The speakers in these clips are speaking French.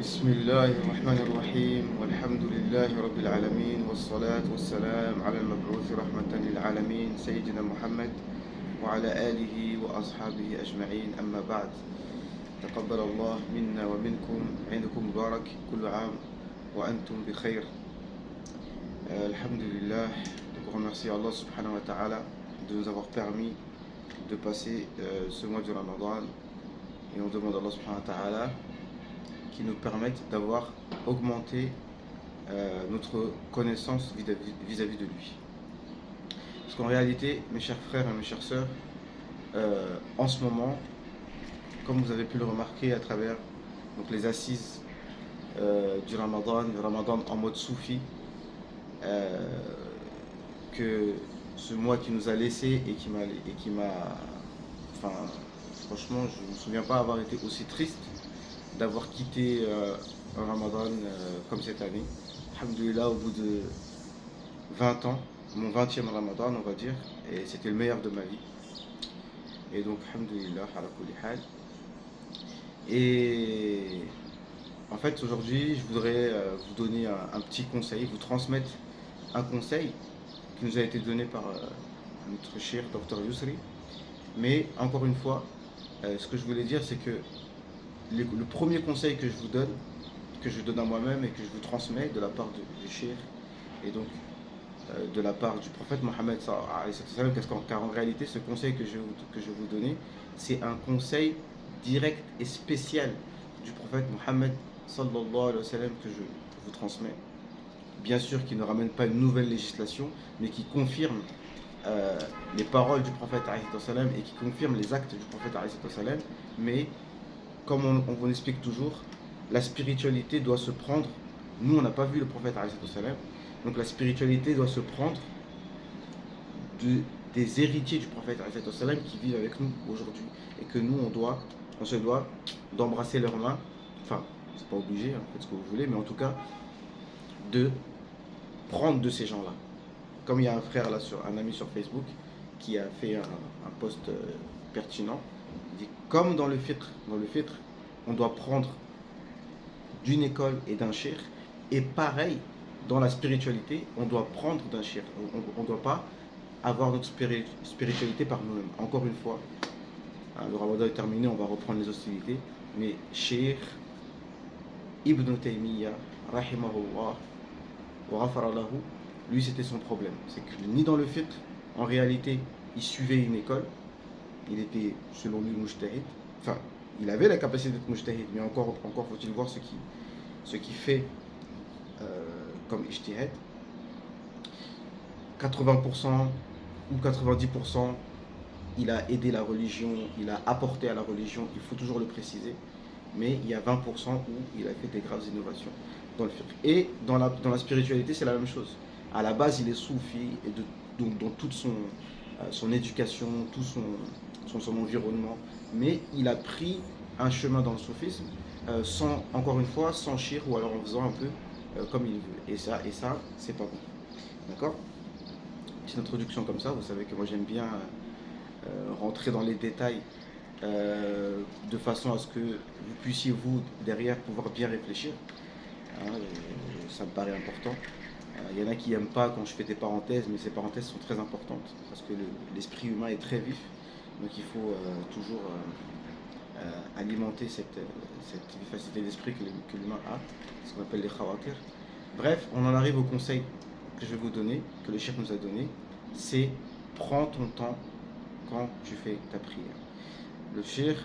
بسم الله الرحمن الرحيم والحمد لله رب العالمين والصلاة والسلام على المبعوث رحمة للعالمين سيدنا محمد وعلى آله وأصحابه أجمعين أما بعد تقبل الله منا ومنكم عيدكم مبارك كل عام وأنتم بخير. Alhamdulillah, donc on remercie Allah subhanahu wa ta'ala de nous avoir permis de passer ce mois du Ramadan et on demande à Allah subhanahu wa ta'ala qui nous permettent d'avoir augmenté notre connaissance vis-à-vis de lui. Parce qu'en réalité, mes chers frères et mes chères sœurs, en ce moment, comme vous avez pu le remarquer à travers donc, les assises du Ramadan en mode soufi, que ce mois qui nous a laissé et qui m'a enfin, franchement, je ne me souviens pas avoir été aussi triste d'avoir quitté un Ramadan comme cette année. Alhamdulillah, au bout de 20 ans, mon 20e Ramadan, on va dire, et c'était le meilleur de ma vie. Et donc, alhamdulillah, ala kulli hal. Et en fait, aujourd'hui, je voudrais vous donner un petit conseil, vous transmettre un conseil qui nous a été donné par notre cher Dr Yousri. Mais encore une fois, ce que je voulais dire, c'est que le premier conseil que je donne à moi-même et que je vous transmets de la part du Cheikh et donc de la part du prophète Mohammed, car en réalité ce conseil que je vais vous donner, c'est un conseil direct et spécial du prophète Mohammed sallallahu alayhi wa sallam que je vous transmets. Bien sûr qui ne ramène pas une nouvelle législation, mais qui confirme les paroles du prophète alayhi wa sallam et qui confirme les actes du prophète alayhi wa sallam, mais comme on vous explique toujours, la spiritualité doit se prendre, nous on n'a pas vu le prophète alayhi wa sallam, donc la spiritualité doit se prendre des héritiers du prophète alayhi wa sallam qui vivent avec nous aujourd'hui, et que nous on se doit d'embrasser leurs mains, enfin c'est pas obligé, hein, faites ce que vous voulez, mais en tout cas de prendre de ces gens-là. Comme il y a un frère là, un ami sur Facebook qui a fait un post pertinent, il dit comme dans le fiqh, on doit prendre d'une école et d'un cheikh, et pareil dans la spiritualité, on doit prendre d'un cheikh. On ne doit pas avoir notre spiritualité par nous-mêmes. Encore une fois, le Ramadan est terminé, on va reprendre les hostilités, mais Cheikh Ibn Taymiyyah, rahimahullah, wa ghafara lahu, lui c'était son problème. C'est que ni dans le fiqh, en réalité, il suivait une école, il était selon lui mujtahid, enfin, il avait la capacité d'être mujtahid, mais encore faut-il voir ce qui fait comme ijtihad. 80% ou 90%, il a aidé la religion, il a apporté à la religion, il faut toujours le préciser, mais il y a 20% où il a fait des graves innovations dans le fiqh. Et dans la spiritualité, c'est la même chose. À la base, il est soufi, et dans toute son éducation, tout son environnement, mais il a pris un chemin dans le soufisme, encore une fois, sans shirk, ou alors en faisant un peu comme il veut. Et ça c'est pas bon. D'accord? Petite introduction comme ça, vous savez que moi j'aime bien rentrer dans les détails de façon à ce que vous puissiez, vous, derrière, pouvoir bien réfléchir. Hein, ça me paraît important. Il y en a qui n'aiment pas quand je fais des parenthèses, mais ces parenthèses sont très importantes parce que l'esprit humain est très vif, donc il faut toujours alimenter cette vivacité d'esprit que l'humain a, ce qu'on appelle les khawatir. Bref, on en arrive au conseil que je vais vous donner, que le cheikh nous a donné, c'est prends ton temps quand tu fais ta prière. Le cheikh,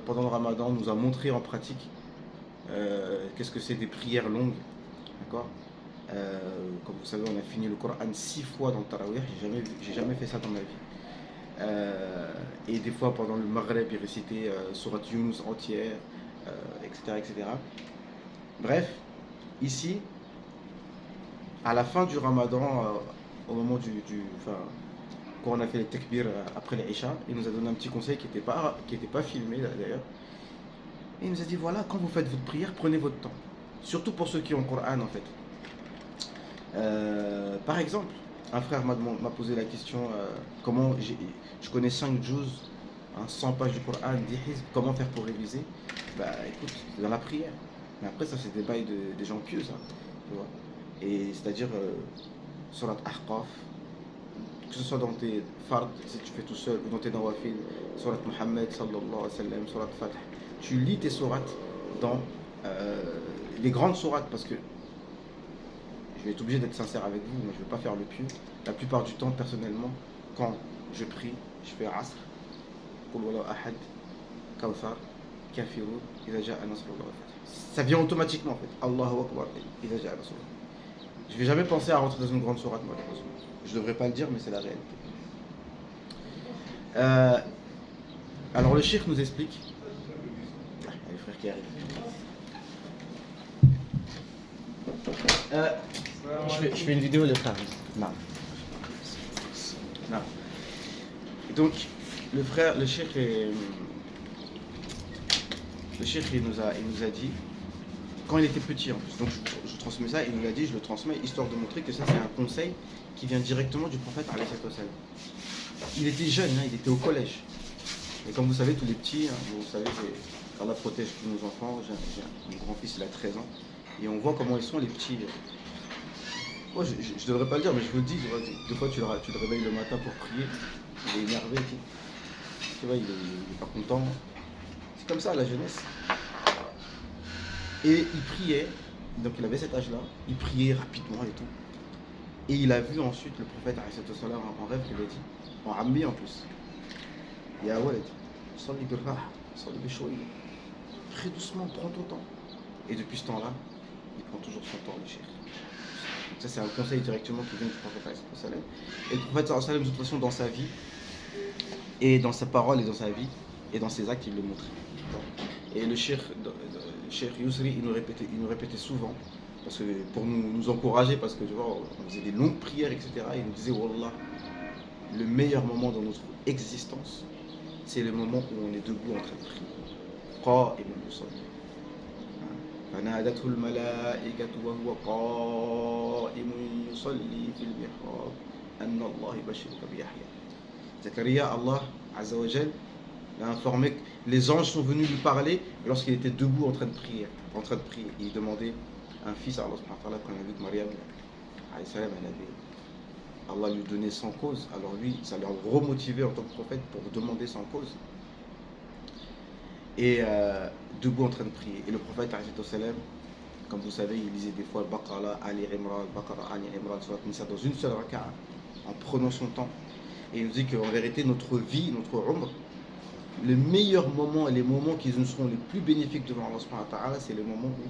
pendant le Ramadan, nous a montré en pratique qu'est-ce que c'est des prières longues, d'accord. Comme vous savez, on a fini le Coran 6 fois dans le Tarawih, j'ai jamais fait ça dans ma vie. Et des fois pendant le Maghreb, il récitait Surat Yunus entière, etc., etc. Bref, ici, à la fin du Ramadan, au moment quand on a fait les takbir après les Isha, il nous a donné un petit conseil qui n'était pas filmé d'ailleurs. Et il nous a dit voilà, quand vous faites votre prière, prenez votre temps. Surtout pour ceux qui ont le Coran en fait. Par exemple, un frère m'a posé la question comment je connais 5 juz, 100 pages du Coran, 10 hizb, comment faire pour réviser. Bah écoute, c'est dans la prière. Mais après, ça, c'est des bails des gens pieux, ça. Tu vois. Et c'est-à-dire, surat Ahqaf, que ce soit dans tes fards, si tu fais tout seul, ou dans tes nawafil, surat Muhammad, sallallahu alayhi wa sallam, surat Fath, tu lis tes sourates dans les grandes sourates, parce que je vais être obligé d'être sincère avec vous, mais je ne vais pas faire le pieux. La plupart du temps, personnellement, quand je prie, je fais Asr, Qul Wallahu Ahad, Kawthar, Kafirun, Idha Ja'a Nasrullah wal Fath. Ça vient automatiquement en fait. Allahu Akbar, Idha Ja'a Nasrullah. Je ne vais jamais penser à rentrer dans une grande sourate, malheureusement. Je ne devrais pas le dire, mais c'est la réalité. Alors le cheikh nous explique. Ah, il y a les frères qui arrivent. Je fais une vidéo, les frères. Non. Non. Donc, le cheikh il nous a dit, quand il était petit en plus, donc je transmets ça, il nous l'a dit, je le transmets, histoire de montrer que ça c'est un conseil qui vient directement du prophète alayhi salam. Il était jeune, hein, il était au collège. Et comme vous savez, tous les petits, hein, vous savez, Allah protège tous nos enfants. Mon grand-fils, il a 13 ans. Et on voit comment ils sont, les petits. Moi, je ne devrais pas le dire, mais je vous le dis, des fois, tu le réveilles le matin pour prier. Il est énervé. Tu vois, il est pas content. C'est comme ça, la jeunesse. Et il priait. Donc, il avait cet âge-là. Il priait rapidement et tout. Et il a vu ensuite le prophète en rêve, il lui a dit, en Ammi en plus. Ya Walid, salli birrah, salli bishouï. Très doucement, prends ton temps. Et depuis ce temps-là, il prend toujours son temps, le cheikh. Donc ça, c'est un conseil directement qui vient du prophète. Et le prophète, de toute façon, dans sa vie, et dans sa parole, et dans sa vie, et dans ses actes, il le montrait. Et le cheikh Yousri, il nous répétait souvent, parce que, pour nous encourager, parce que tu vois, on faisait des longues prières, etc. Il nous disait, Wallah, le meilleur moment dans notre existence, c'est le moment où on est debout en train de prier. قائم يصلي فنادته الملائكة وهو قائم يصلي في المحراب أن الله يبشرك بيحيى. Zacharia, Allah Azza wa Jal l'a informé que les anges sont venus lui parler lorsqu'il était debout en train de prier. Il demandait un fils à Allah subhanahu wa ta'ala, quand on a vu que Mariam, Allah lui donnait sans cause. Alors lui, ça l'a remotivé en tant que prophète pour demander sans cause. Et debout en train de prier. Et le prophète, comme vous savez, il lisait des fois le Baqara, Ali Imran, Baqara, Ali Imran, Surat Nisa dans une seule raka'a, en prenant son temps. Et il nous dit qu'en vérité, notre vie, notre umr, les meilleurs moments et les moments qui nous seront les plus bénéfiques devant Allah subhanahu wa ta'ala, c'est le moment où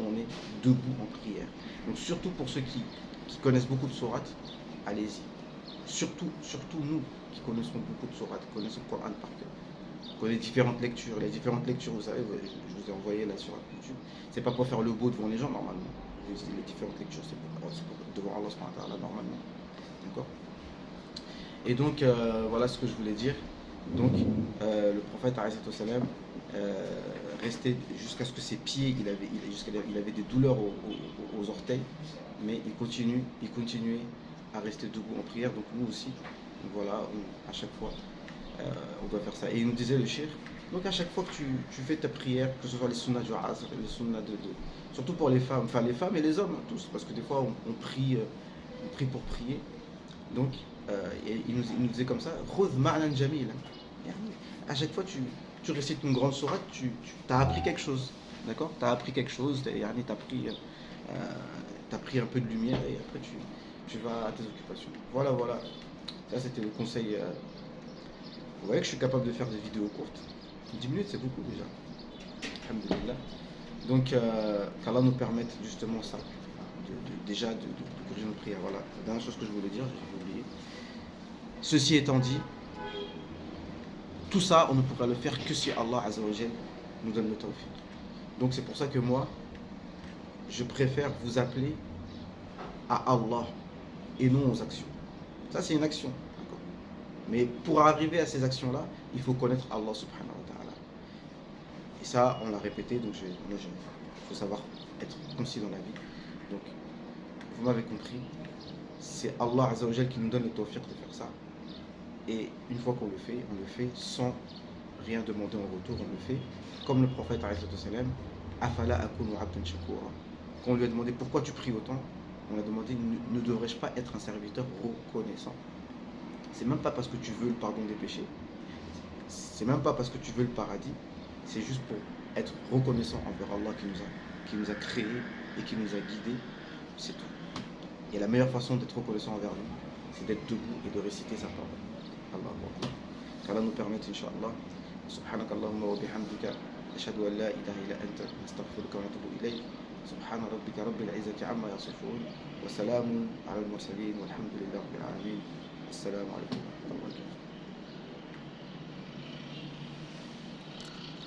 on est debout en prière. Donc surtout pour ceux qui connaissent beaucoup de sourates, allez-y. Surtout nous qui connaissons beaucoup de sourates, qui connaissons le Coran par cœur. Les différentes lectures. Les différentes lectures, vous savez, je vous ai envoyé là sur YouTube. C'est pas pour faire le beau devant les gens normalement. Les différentes lectures, c'est pour devant Allah subhanahu wa ta'ala normalement. D'accord. Et donc voilà ce que je voulais dire. Donc le prophète alayhi salam restait jusqu'à ce que ses pieds, il avait des douleurs aux orteils, mais il continuait à rester debout en prière. Donc nous aussi, voilà, à chaque fois. On doit faire ça. Et il nous disait le cheikh, donc à chaque fois que tu fais ta prière, que ce soit les sunnas du asr, les sunnas surtout pour les femmes, enfin les femmes et les hommes, tous, parce que des fois on prie pour prier. Donc il nous disait comme ça, khudh ma'nan jamil. À chaque fois tu récites une grande sourate, tu as appris quelque chose, d'accord? Tu as appris quelque chose, tu as pris un peu de lumière et après tu vas à tes occupations. Voilà, ça c'était le conseil. Vous voyez que je suis capable de faire des vidéos courtes. 10 minutes, c'est beaucoup déjà. Alhamdulillah. Donc, qu'Allah nous permette justement ça. Déjà de corriger nos prières. Voilà. La dernière chose que je voulais dire, j'ai oublié. Ceci étant dit, tout ça, on ne pourra le faire que si Allah Azza wa Jal nous donne le tawfiq. Donc, c'est pour ça que moi, je préfère vous appeler à Allah et non aux actions. Ça, c'est une action. Mais pour arriver à ces actions-là, il faut connaître Allah subhanahu wa ta'ala. Et ça, on l'a répété, donc il faut savoir être concis dans la vie. Donc, vous m'avez compris, c'est Allah Azza wa Jal qui nous donne le tawfiq de faire ça. Et une fois qu'on on le fait sans rien demander en retour, on le fait comme le prophète alayhi salam Afala akunu abdan shakura. Quand on lui a demandé pourquoi tu pries autant, on a demandé ne devrais-je pas être un serviteur reconnaissant. C'est même pas parce que tu veux le pardon des péchés, c'est même pas parce que tu veux le paradis, c'est juste pour être reconnaissant envers Allah qui nous a créés et qui nous a guidés, c'est tout. Et la meilleure façon d'être reconnaissant envers lui, c'est d'être debout et de réciter sa parole. Allahu Akbar. Qu'Allah nous permette, Inch'Allah. سبحانك اللهم وبحمدك أشهد أن لا إله إلا أنت نستغفرك ونتوب إليك سبحان ربك رب العزة عما يصفون وسلام على المرسلين والحمد لله رب العالمين السلام عليكم ورحمة الله وبركاته